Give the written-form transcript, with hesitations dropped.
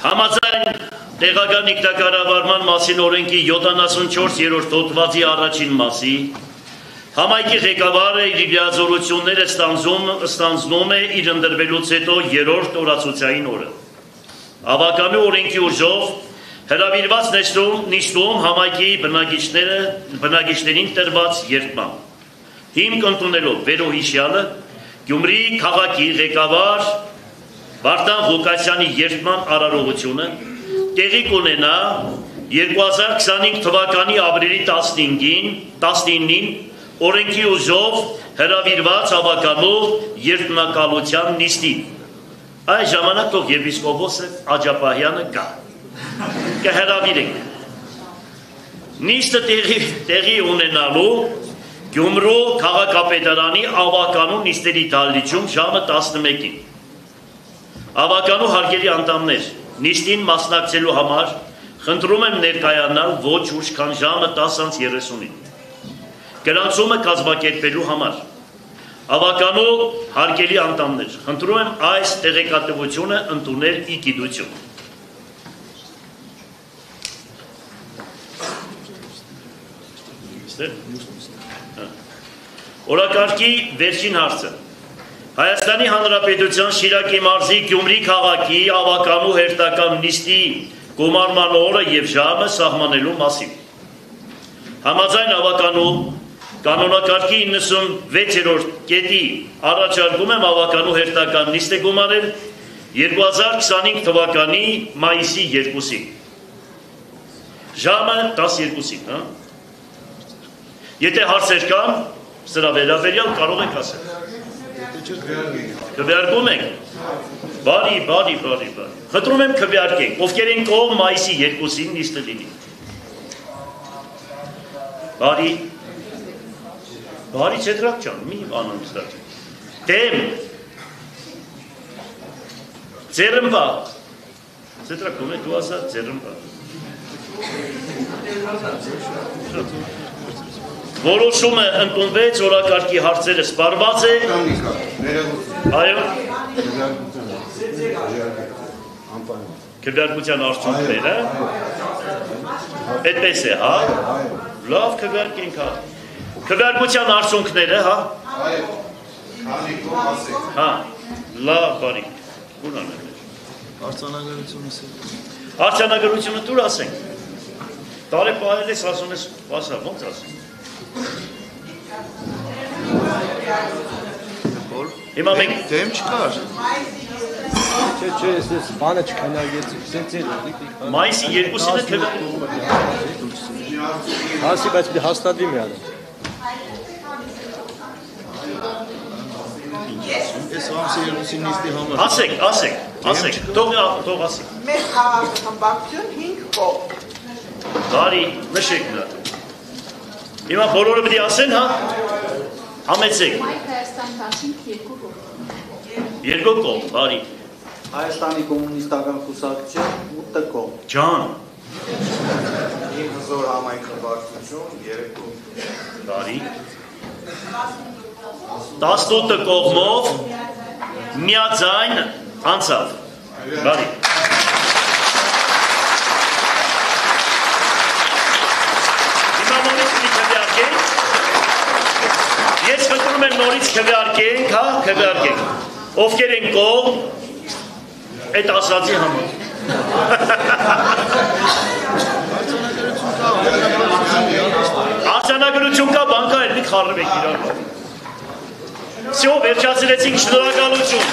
Համաձայն տեղական ինքնակառավարման մասին օրենքի 74-րդ հոդվածի առաջին մասի համայնքի ղեկավարը իր լիազորությունները ստանձնում է իր ընտրվելուց հետո երրորդ օրացուցային օրը։ Ավականու օրենքի ուժով հրավիրված նիստում համայնքի բնակիչներին տրված երդմամբ հիմք ընդունելով վերոհիշյալը Գյումրի քաղաքի ղեկավար Վարդան Ղուկասյանի երդման արարողությունը տեղի կունենա 2025 թվականի ապրիլի 19-ին օրենքի ուժով հրավիրված ավականու երդմնակալության նիստին։ Այս ժամանակ թող եպիսկոպոսը Աջապահյանը գա։ Կհրավիրենք։ Նիստը տեղի ունենալու Գյումրու քաղաքապետարանի ավականու նիստերի դահլիճում ժամը 11-ին։ Ավականու հարգելի անդամներ, նիստին մասնակցելու համար խնդրում եմ ներկայանալ ոչ ուշ քան ժամը 10:30-ին։ Գրանցումը կազմակերպելու համար ավականու հարգելի անդամներ, խնդրում եմ այս տեղեկատվությունը ընդունել ի գիտություն։ Օրակարգի վերջին հարցը Հայաստանի Հանրապետության Շիրակի մարզի Գյումրի քաղաքի ավականու հերթական նիստի գումարման օրը և ժամը սահմանելու մասին։ Համաձայն ավականու կանոնակարգի 96-րդ կետի առաջարկում եմ ավականու հերթական նիստը գումարել 2025 թվականի մայիսի 2-ին։ Ժամը 12-ին, Եթե հարցեր կան, սրա վերաբերյալ կարող եք ասել։ Քվեարկում ենք։ Բարի։ Խնդրում եմ քվեարկենք, ովքեր են կողմ մայիսի 2-ին նիստը լինի։ Բարի Ցեդրակ ջան, մի բան ստացի։ Դեմ։ Ձերմբա։ Ցեդրակ ում է դու ասա ձերմբա։ Որոշումը ընդունվեց, օրակարգի հարցերը սպառված է։ Այո։ Քվեարկության արդյունքները։ Այդպես է, հա։ Լավ քվեարկենք, հա։ Քվեարկության արդյունքները, հա։ Հա։ Լավ, բարի։ Ուր անենք։ Արձանագրությունը դուր ասենք։ Տարեպահել ես, ասում ես, ասա, ոնց ասում։ Հիմա մենք դեմ չկար։ Չէ, ես բանը չքննարկեցի, սենց էր։ Մայիսի 2-ին քվեարկում։ Հասի, բայց պիտի հաստատվի մի հատ։ Ես ամսի 2-ի նիստի համար։ Ասեք, թող ասեք։ Մեր քաղաքախմբակցություն 5 կողմ։ Բարի, նշեք նա։ Հիմա բոլորը պիտի ասեն, հա։ Համեցեք։ Հայաստան դաշինք 2 կողմ։ 2 կողմ, բարի։ Հայաստանի կոմունիստական կուսակցություն 8 կողմ։ Ջան։ Հզոր համայնքաբարձություն 3 կողմ։ Բարի։ 18 կողմով միաձայն անցավ։ Բարի։ Ես խնդրում եմ նորից քվեարկենք, հա, քվեարկենք։ Ովքեր են կողմ, այդ ասացի համար։ Արձանագրություն կա, բանկա էլ մի խառնվեք իրար։ Всё, վերջացրեցինք, շնորհակալություն։